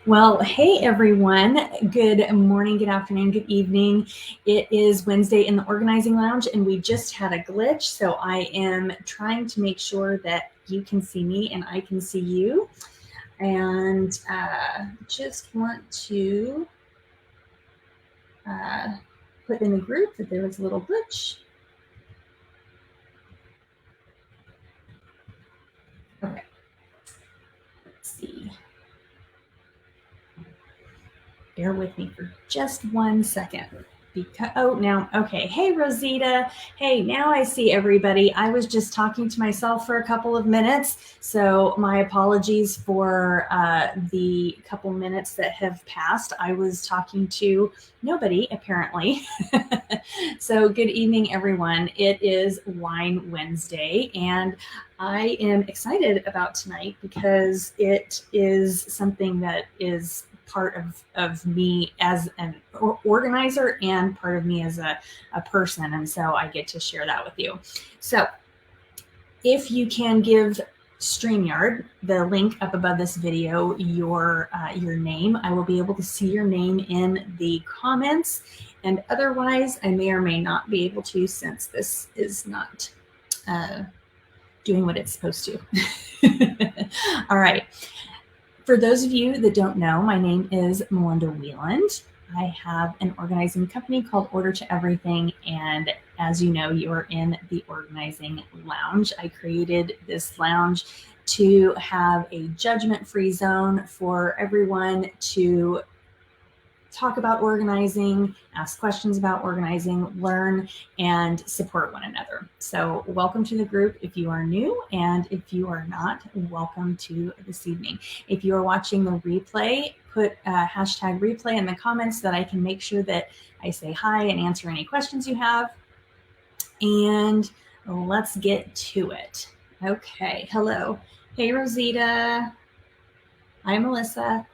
Well, hey everyone. Good morning, good afternoon, good evening. It is Wednesday in the Organizing Lounge, and we just had a glitch. So I am trying to make sure that you can see me and I can see you. And just want to put in the group that there was a little glitch. Okay, let's see. Bear with me for just 1 second. Okay. Hey, Rosita. Hey, now I see everybody. I was just talking to myself for a couple of minutes. So my apologies for the couple minutes that have passed. I was talking to nobody, apparently. So good evening, everyone. It is Wine Wednesday, and I am excited about tonight because it is something that is part of me as an organizer and part of me as a person. And so I get to share that with you. So if you can give StreamYard, the link up above this video, your name, I will be able to see your name in the comments. And otherwise, I may or may not be able to, since this is not doing what it's supposed to. All right. For those of you that don't know, my name is Melinda Wieland. I have an organizing company called Order to Everything, and as you know, you are in the Organizing Lounge. I created this lounge to have a judgment-free zone for everyone to talk about organizing, ask questions about organizing, learn, and support one another. So welcome to the group if you are new, and if you are not, welcome to this evening. If you are watching the replay, put hashtag replay in the comments so that I can make sure that I say hi and answer any questions you have. And let's get to it. Okay, hello. Hey, Rosita. Hi, Melissa.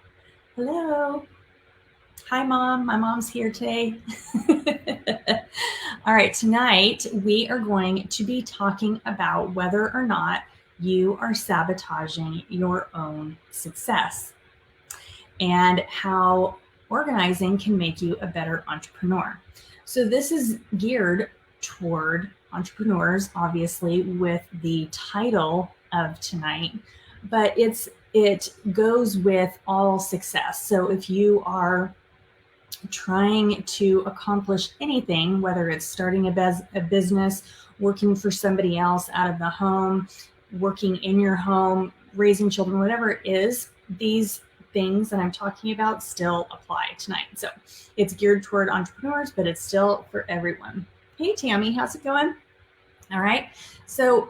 Hello. Hi, Mom. My mom's here today. All right, tonight we are going to be talking about whether or not you are sabotaging your own success and how organizing can make you a better entrepreneur. So this is geared toward entrepreneurs, obviously, with the title of tonight, but it goes with all success. So if you are trying to accomplish anything, whether it's starting a business, working for somebody else out of the home, working in your home, raising children, whatever it is, these things that I'm talking about still apply tonight. So it's geared toward entrepreneurs, but it's still for everyone. Hey, Tammy, how's it going? All right. So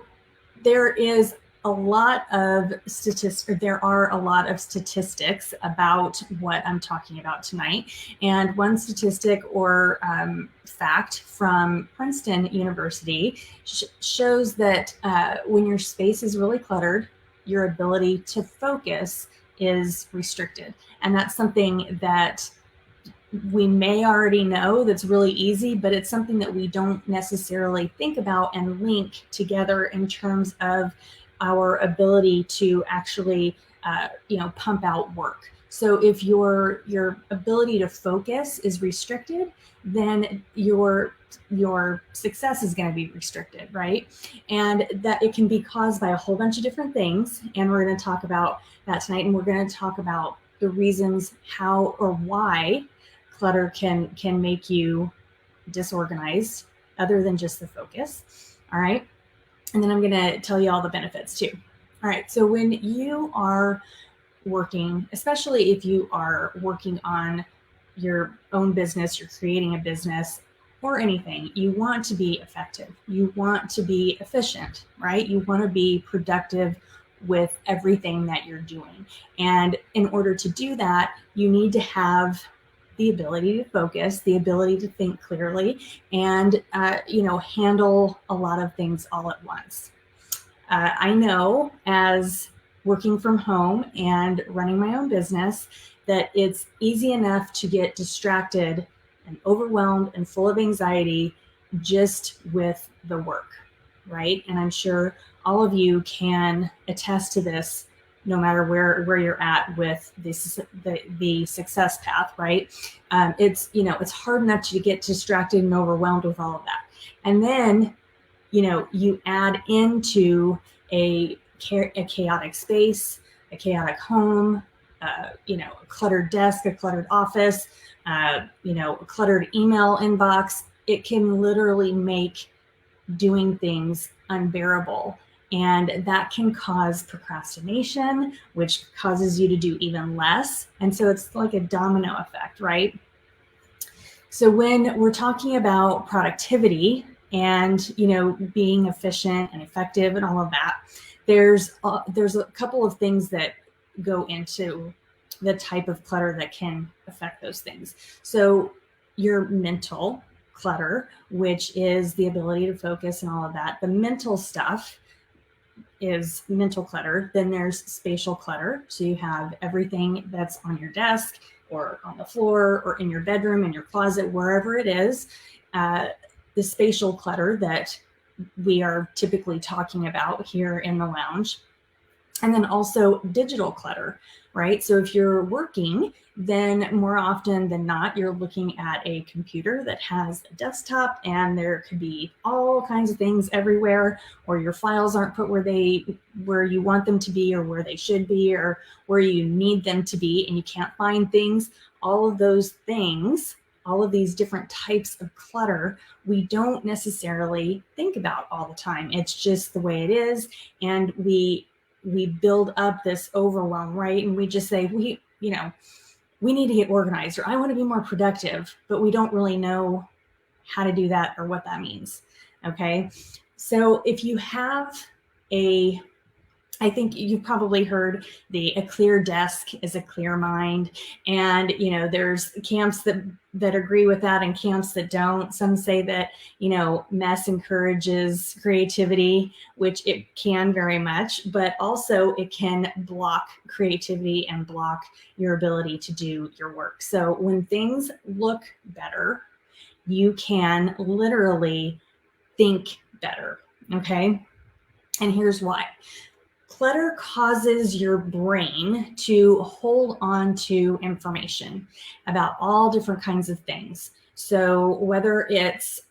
there is a lot of statistics. There are a lot of statistics about what I'm talking about tonight. And one statistic or fact from Princeton University shows that when your space is really cluttered, your ability to focus is restricted. And that's something that we may already know that's really easy, but it's something that we don't necessarily think about and link together in terms of our ability to actually, pump out work. So if your ability to focus is restricted, then your success is going to be restricted, right? And that it can be caused by a whole bunch of different things. And we're going to talk about that tonight. And we're going to talk about the reasons how or why clutter can make you disorganized, other than just the focus. All right. And then I'm going to tell you all the benefits too. All right. So when you are working, especially if you are working on your own business, you're creating a business or anything, you want to be effective. You want to be efficient, right? You want to be productive with everything that you're doing. And in order to do that, you need to have the ability to focus, the ability to think clearly, and handle a lot of things all at once. I know, as working from home and running my own business, that it's easy enough to get distracted and overwhelmed and full of anxiety just with the work, right? And I'm sure all of you can attest to this no matter where you're at with the success path, right? It's hard enough to get distracted and overwhelmed with all of that. And then, you add into a chaotic space, a chaotic home, a cluttered desk, a cluttered office, a cluttered email inbox. It can literally make doing things unbearable. And that can cause procrastination, which causes you to do even less. And so it's like a domino effect, right? So when we're talking about productivity and, being efficient and effective and all of that, there's a couple of things that go into the type of clutter that can affect those things. So your mental clutter, which is the ability to focus and all of that. The mental stuff is mental clutter. Then there's spatial clutter. So you have everything that's on your desk or on the floor or in your bedroom, in your closet, wherever it is. The spatial clutter that we are typically talking about here in the lounge. And then also digital clutter, right? So if you're working, then more often than not, you're looking at a computer that has a desktop and there could be all kinds of things everywhere, or your files aren't put where you want them to be or where they should be or where you need them to be and you can't find things. All of those things, all of these different types of clutter, we don't necessarily think about all the time. It's just the way it is. And we build up this overwhelm, right? And we just say, we need to get organized, or I want to be more productive, but we don't really know how to do that or what that means. Okay. So if you have I think you've probably heard a clear desk is a clear mind. And, there's camps that agree with that and camps that don't. Some say that, mess encourages creativity, which it can very much, but also it can block creativity and block your ability to do your work. So when things look better, you can literally think better. Okay. And here's why. Clutter causes your brain to hold on to information about all different kinds of things. So whether it's,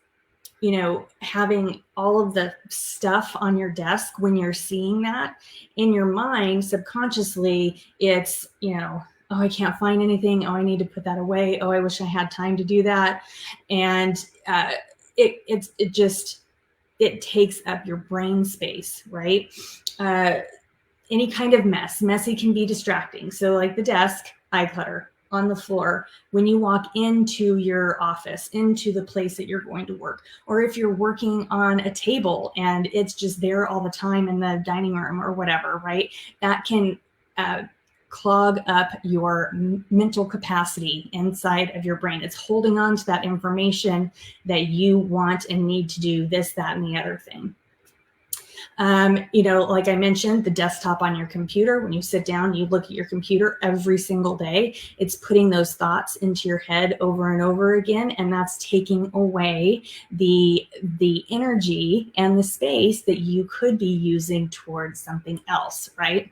having all of the stuff on your desk, when you're seeing that in your mind, subconsciously, it's, oh, I can't find anything. Oh, I need to put that away. Oh, I wish I had time to do that. And it takes up your brain space, right? Any kind of messy can be distracting. So like the desk, eye clutter on the floor, when you walk into your office, into the place that you're going to work, or if you're working on a table and it's just there all the time in the dining room or whatever, right? That can clog up your mental capacity inside of your brain. It's holding on to that information that you want and need to do this, that, and the other thing. Like I mentioned, the desktop on your computer, when you sit down, you look at your computer every single day, it's putting those thoughts into your head over and over again. And that's taking away the energy and the space that you could be using towards something else, right?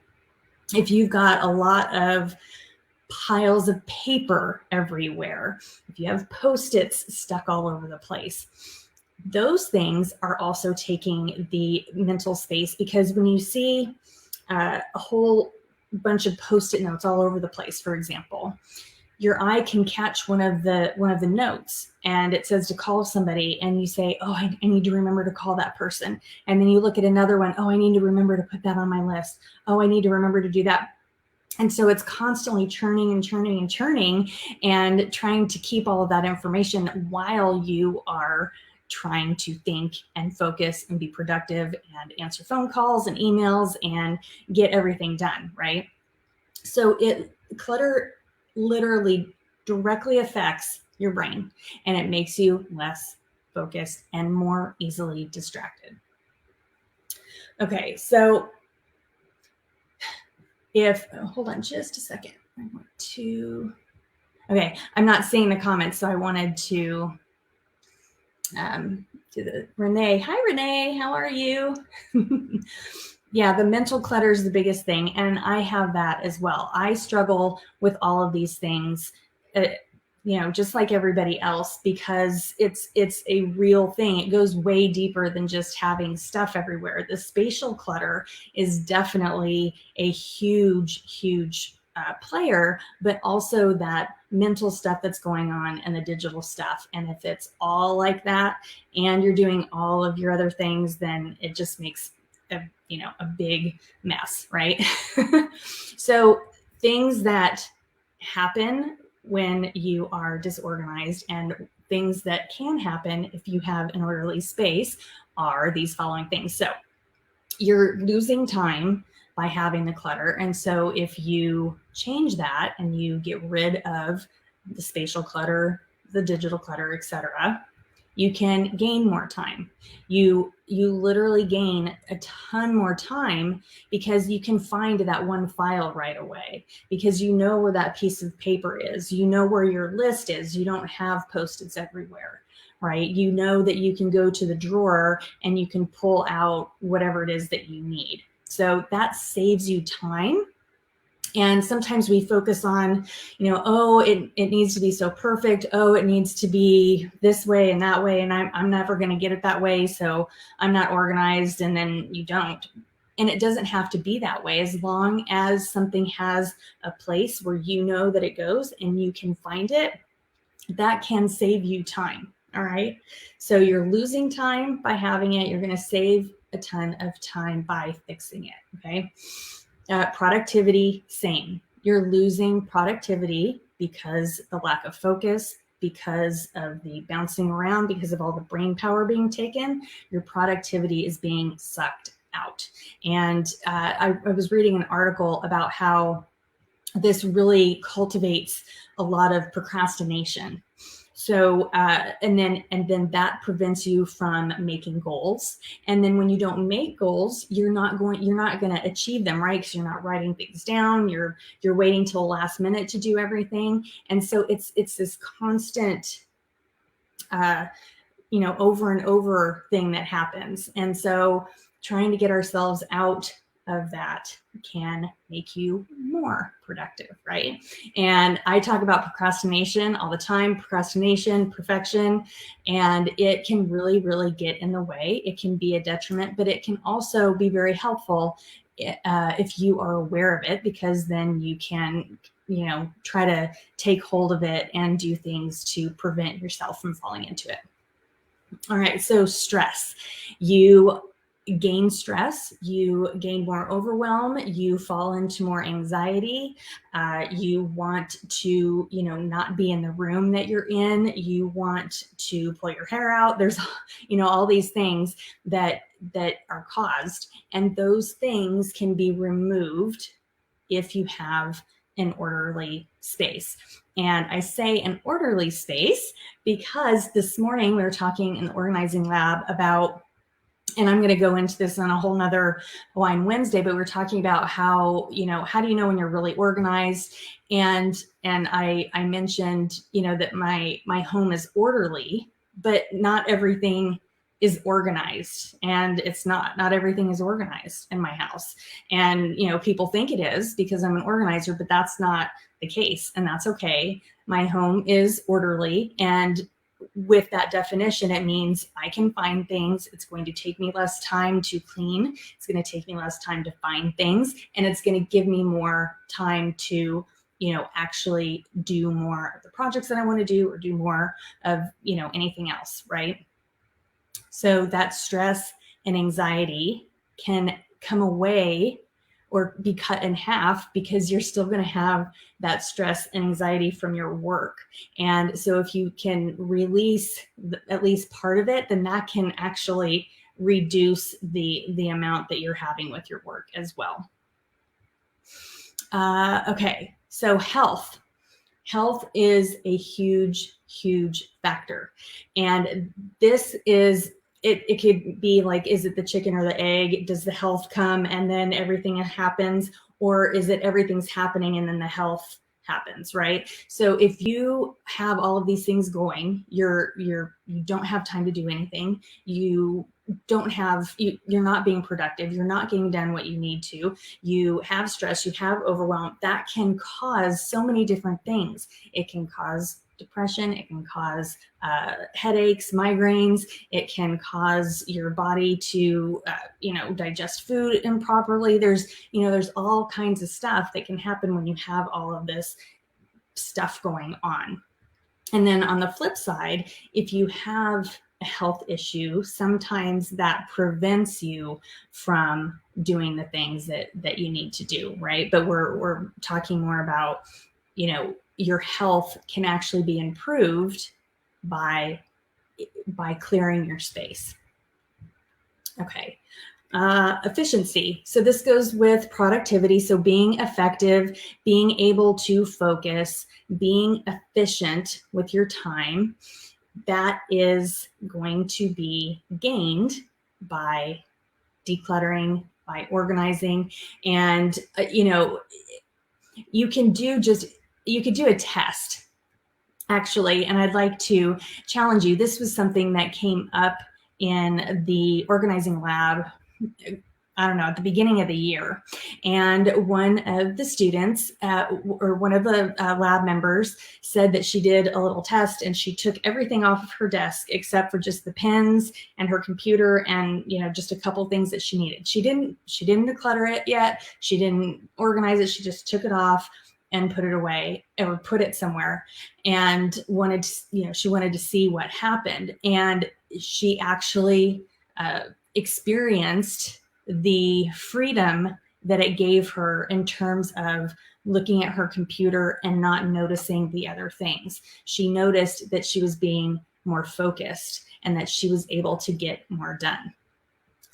If you've got a lot of piles of paper everywhere, if you have Post-its stuck all over the place, those things are also taking the mental space, because when you see a whole bunch of Post-it notes all over the place, for example, your eye can catch one of the notes and it says to call somebody, and you say, oh, I need to remember to call that person. And then you look at another one, oh, I need to remember to put that on my list. Oh, I need to remember to do that. And so it's constantly churning and churning and churning and trying to keep all of that information while you are trying to think and focus and be productive and answer phone calls and emails and get everything done, right? So clutter literally directly affects your brain, and it makes you less focused and more easily distracted. Okay, so hold on just a second. I want to, okay, I'm not seeing the comments, so I wanted to do the Renee. Hi, Renee, how are you? Yeah, the mental clutter is the biggest thing. And I have that as well. I struggle with all of these things, uh, just like everybody else, because it's a real thing. It goes way deeper than just having stuff everywhere. The spatial clutter is definitely a huge player, but also that mental stuff that's going on and the digital stuff. And if it's all like that and you're doing all of your other things, then it just makes a big mess, right? So things that happen when you are disorganized and things that can happen if you have an orderly space are these following things. So you're losing time by having the clutter. And so if you change that and you get rid of the spatial clutter, the digital clutter, etc., you can gain more time. You literally gain a ton more time because you can find that one file right away, because you know where that piece of paper is, you know where your list is, you don't have post-its everywhere, right? You know that you can go to the drawer and you can pull out whatever it is that you need. So that saves you time. And sometimes we focus on, oh, it needs to be so perfect. Oh, it needs to be this way and that way. And I'm never going to get it that way. So I'm not organized. And then you don't. And it doesn't have to be that way, as long as something has a place where you know that it goes and you can find it. That can save you time. All right. So you're losing time by having it. You're going to save a ton of time by fixing it. Okay. Productivity, same. You're losing productivity because the lack of focus, because of the bouncing around, because of all the brain power being taken. Your productivity is being sucked out. And I was reading an article about how this really cultivates a lot of procrastination. So and then that prevents you from making goals. And then when you don't make goals, you're not going to achieve them, right? Because you're not writing things down. You're waiting till the last minute to do everything. And so it's this constant over and over thing that happens. And so trying to get ourselves out of that can make you more productive, right? And I talk about procrastination all the time, procrastination, perfection, and it can really, really get in the way. It can be a detriment, but it can also be very helpful if you are aware of it, because then you can try to take hold of it and do things to prevent yourself from falling into it. All right, so stress. You gain stress, you gain more overwhelm, you fall into more anxiety, you want to, not be in the room that you're in, you want to pull your hair out. There's, all these things that are caused, and those things can be removed if you have an orderly space. And I say an orderly space because this morning we were talking in the organizing lab about, and I'm going to go into this on a whole nother Wine Wednesday, but we're talking about how, how do you know when you're really organized? And I mentioned, that my home is orderly, but not everything is organized, and it's not everything is organized in my house. And, people think it is because I'm an organizer, but that's not the case. And that's okay. My home is orderly, and with that definition, it means I can find things. It's going to take me less time to clean. It's going to take me less time to find things, and it's going to give me more time to, actually do more of the projects that I want to do, or do more of, anything else, right? So that stress and anxiety can come away or be cut in half, because you're still going to have that stress and anxiety from your work. And so if you can release at least part of it, then that can actually reduce the amount that you're having with your work as well. Okay, so health. Health is a huge factor. And this is, it could be like, is it the chicken or the egg? Does the health come and then everything happens? Or is it everything's happening and then the health happens, right? So if you have all of these things going, you don't have time to do anything. You don't have, you're not being productive, you're not getting done what you need to, you have stress, you have overwhelm, that can cause so many different things. It can cause depression, it can cause headaches, migraines, it can cause your body to digest food improperly. There's all kinds of stuff that can happen when you have all of this stuff going on. And then on the flip side, if you have a health issue, sometimes that prevents you from doing the things that you need to do, right? But we're talking more about, your health can actually be improved by clearing your space. Okay. Efficiency. So this goes with productivity. So being effective, being able to focus, being efficient with your time, that is going to be gained by decluttering, by organizing. And, you could do a test, actually, and I'd like to challenge you. This was something that came up in the organizing lab, I don't know, at the beginning of the year. And one of the students, or one of the lab members, said that she did a little test and she took everything off of her desk except for just the pens and her computer and, just a couple things that she needed. She didn't declutter it yet. She didn't organize it. She just took it off and put it away or put it somewhere, and she wanted to see what happened. And she actually experienced the freedom that it gave her in terms of looking at her computer and not noticing the other things. She noticed that she was being more focused and that she was able to get more done.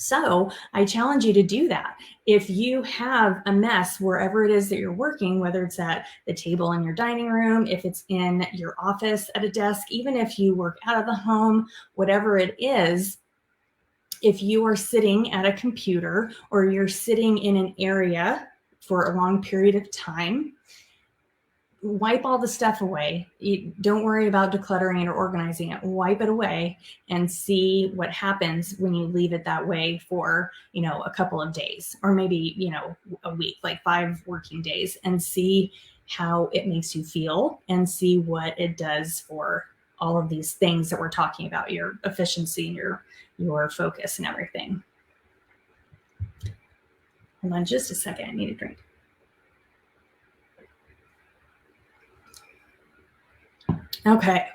So I challenge you to do that. If you have a mess wherever it is that you're working, whether it's at the table in your dining room, if it's in your office at a desk, even if you work out of the home, whatever it is, if you are sitting at a computer or you're sitting in an area for a long period of time, wipe all the stuff away. Don't worry about decluttering it or organizing it. Wipe it away and see what happens when you leave it that way for, a couple of days, or maybe, a week, like 5 working days, and see how it makes you feel and see what it does for all of these things that we're talking about, your efficiency and your focus and everything. Hold on just a second. I need a drink. Okay.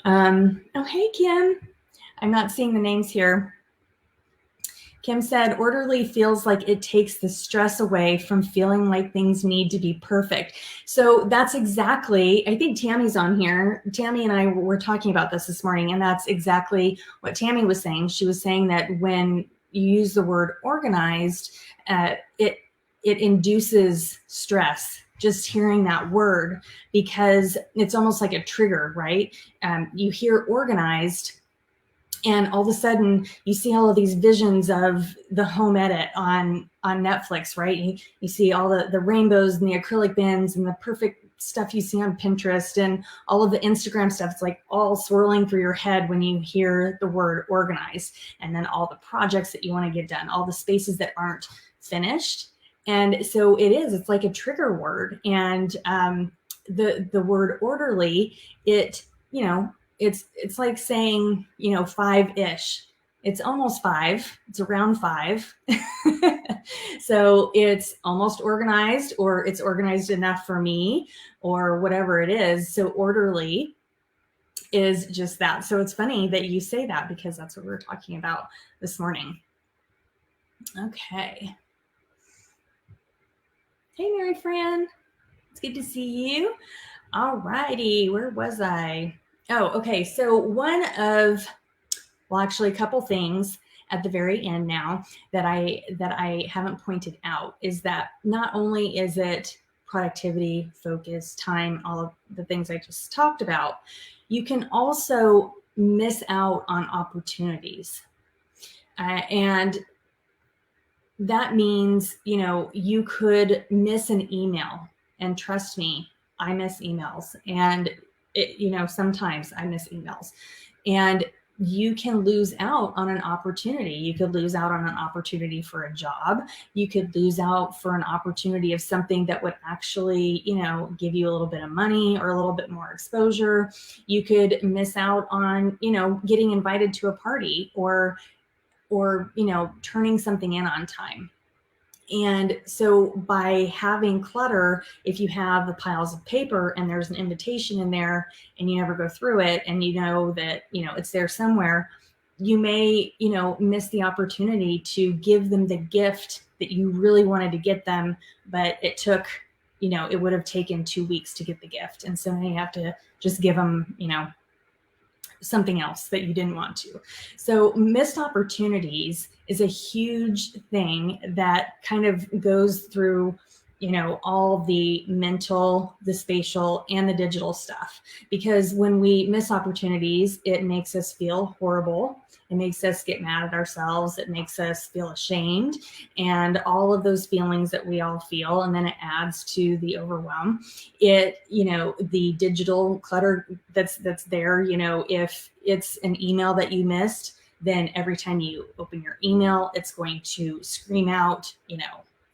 Oh, hey, Kim. I'm not seeing the names here. Kim said, orderly feels like it takes the stress away from feeling like things need to be perfect. So that's exactly, I think Tammy's on here. Tammy and I were talking about this morning, and that's exactly what Tammy was saying. She was saying that when you use the word organized, it induces stress, just hearing that word, because it's almost like a trigger, right? You hear organized, and all of a sudden you see all of these visions of the home edit on Netflix, right? You see all the rainbows and the acrylic bins and the perfect stuff you see on Pinterest and all of the Instagram stuff. It's like all swirling through your head when you hear the word organized, and then all the projects that you want to get done, all the spaces that aren't finished. And so it's like a trigger word. And the word orderly, it's like saying, 5-ish. It's almost 5. It's around 5. So it's almost organized, or it's organized enough for me, or whatever it is. So orderly is just that. So it's funny that you say that, because that's what we were talking about this morning. Okay. Hey, Mary Fran. It's good to see you. All righty. Where was I? Oh, okay. So actually a couple things at the very end now that I haven't pointed out is that not only is it productivity, focus, time, all of the things I just talked about, you can also miss out on opportunities. And that means, you could miss an email, and trust me, I miss emails, and sometimes I miss emails, and you can lose out on an opportunity. You could lose out on an opportunity for a job. You could lose out for an opportunity of something that would actually, give you a little bit of money or a little bit more exposure. You could miss out on, getting invited to a party or, turning something in on time. And so by having clutter, if you have the piles of paper and there's an invitation in there and you never go through it and you know that, it's there somewhere, you may, miss the opportunity to give them the gift that you really wanted to get them, but it took, it would have taken 2 weeks to get the gift. And so now you have to just give them, something else that you didn't want to. So missed opportunities is a huge thing that kind of goes through, all the mental, the spatial, and the digital stuff. Because when we miss opportunities, it makes us feel horrible. It makes us get mad at ourselves. It makes us feel ashamed, and all of those feelings that we all feel. And then it adds to the overwhelm. The digital clutter that's there, if it's an email that you missed, then every time you open your email, it's going to scream out,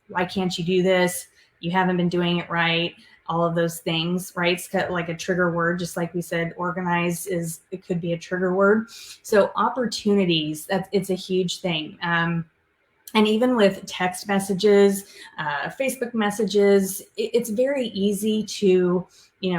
why can't you do this? You haven't been doing it right. All of those things, right? It's kind of like a trigger word, just like we said, organized it could be a trigger word. So opportunities, it's a huge thing. And even with text messages, Facebook messages, it's very easy to,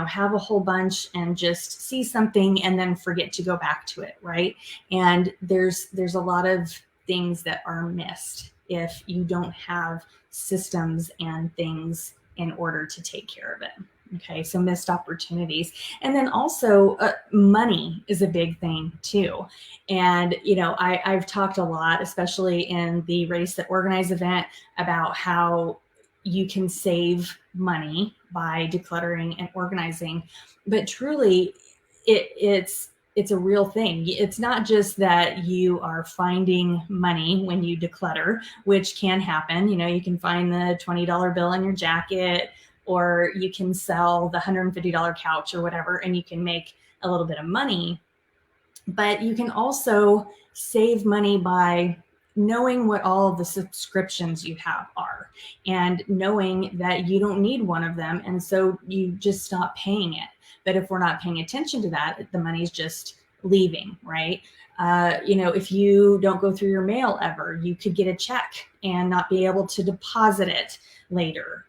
have a whole bunch and just see something and then forget to go back to it, right? And there's a lot of things that are missed if you don't have systems and things in order to take care of it. Okay, so missed opportunities. And then also money is a big thing too. And, I've talked a lot, especially in the Race That Organize event, about how you can save money by decluttering and organizing. But truly, it's a real thing. It's not just that you are finding money when you declutter, which can happen. You can find the $20 bill in your jacket, or you can sell the $150 couch or whatever, and you can make a little bit of money. But you can also save money by knowing what all of the subscriptions you have are and knowing that you don't need one of them. And so you just stop paying it. But if we're not paying attention to that, the money's just leaving, right? If you don't go through your mail ever, you could get a check and not be able to deposit it later.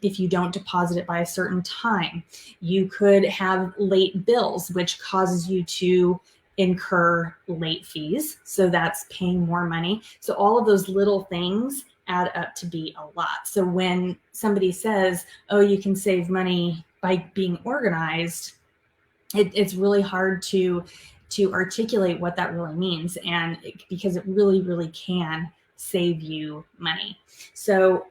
If you don't deposit it by a certain time, you could have late bills, which causes you to incur late fees. So that's paying more money. So all of those little things add up to be a lot. So when somebody says, oh, you can save money by being organized, it's really hard to articulate what that really means, and because it really, really can save you money. So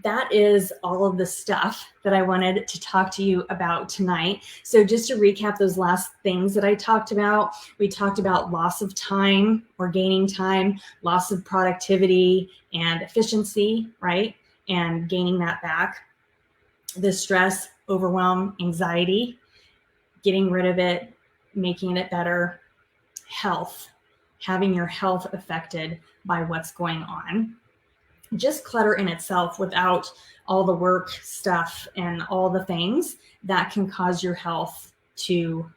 that is all of the stuff that I wanted to talk to you about tonight. So just to recap those last things that I talked about, we talked about loss of time or gaining time, loss of productivity and efficiency, right? And gaining that back. The stress, overwhelm, anxiety, getting rid of it, making it better. Health, having your health affected by what's going on. Just clutter in itself without all the work stuff and all the things that can cause your health to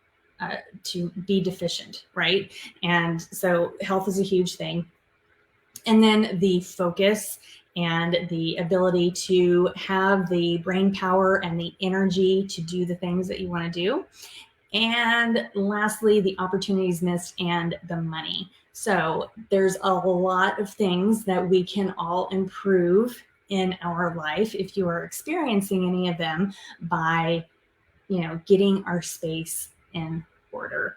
be deficient, right? And so health is a huge thing. And then the focus and the ability to have the brain power and the energy to do the things that you want to do. And lastly, the opportunities missed and the money. So there's a lot of things that we can all improve in our life if you are experiencing any of them by, getting our space in order,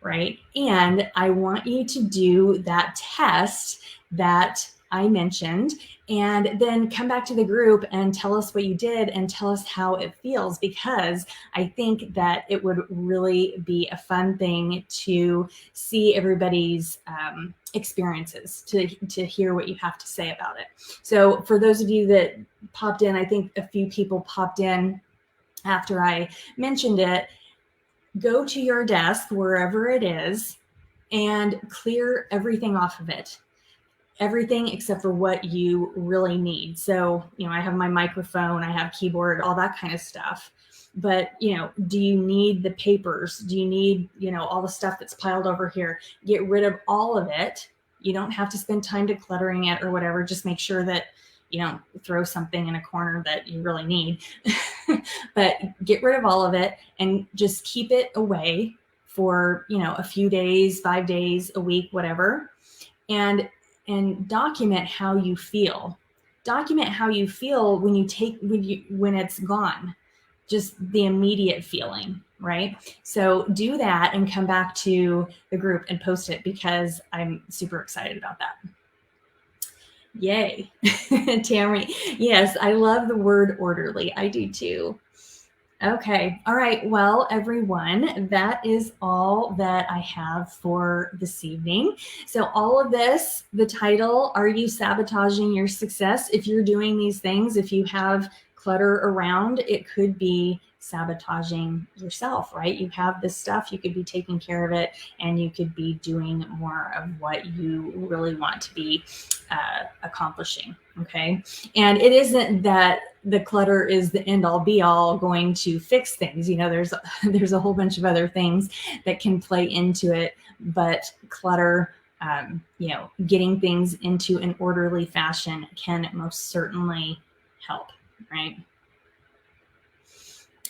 right? And I want you to do that test that I mentioned, and then come back to the group and tell us what you did and tell us how it feels, because I think that it would really be a fun thing to see everybody's experiences, to hear what you have to say about it. So for those of you that popped in, I think a few people popped in after I mentioned it, go to your desk, wherever it is, and clear everything off of it. Everything except for what you really need. So, I have my microphone, I have keyboard, all that kind of stuff. But, do you need the papers? Do you need, all the stuff that's piled over here? Get rid of all of it. You don't have to spend time decluttering it or whatever. Just make sure that you don't throw something in a corner that you really need. But get rid of all of it and just keep it away for, a few days, 5 days, a week, whatever. And document how you feel. Document how you feel when it's gone. Just the immediate feeling, right? So do that and come back to the group and post it, because I'm super excited about that. Yay. Tammy, yes, I love the word orderly. I do too. Okay. All right. Well, everyone, that is all that I have for this evening. So all of this, the title, Are You Sabotaging Your Success? If you're doing these things, if you have clutter around, it could be sabotaging yourself, right? You have this stuff, you could be taking care of it, and you could be doing more of what you really want to be accomplishing. Okay. And it isn't that the clutter is the end all be all going to fix things. There's a whole bunch of other things that can play into it, but clutter, getting things into an orderly fashion can most certainly help, right?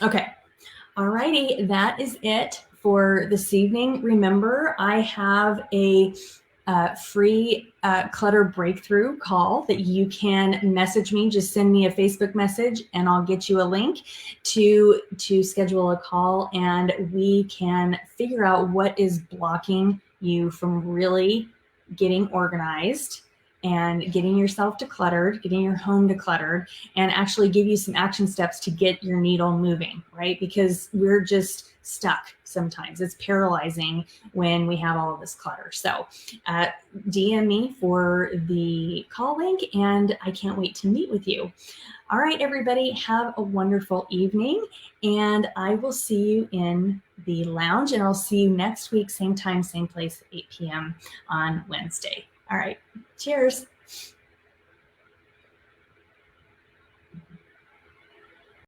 Okay. Alrighty, that is it for this evening. Remember, I have a free clutter breakthrough call that you can message me. Just send me a Facebook message and I'll get you a link to schedule a call, and we can figure out what is blocking you from really getting organized and getting yourself decluttered, getting your home decluttered, and actually give you some action steps to get your needle moving, right? Because we're just stuck sometimes. It's paralyzing when we have all of this clutter. So DM me for the call link, and I can't wait to meet with you. All right, everybody, have a wonderful evening, and I will see you in the lounge, and I'll see you next week, same time, same place, 8 p.m. on Wednesday. All right, cheers.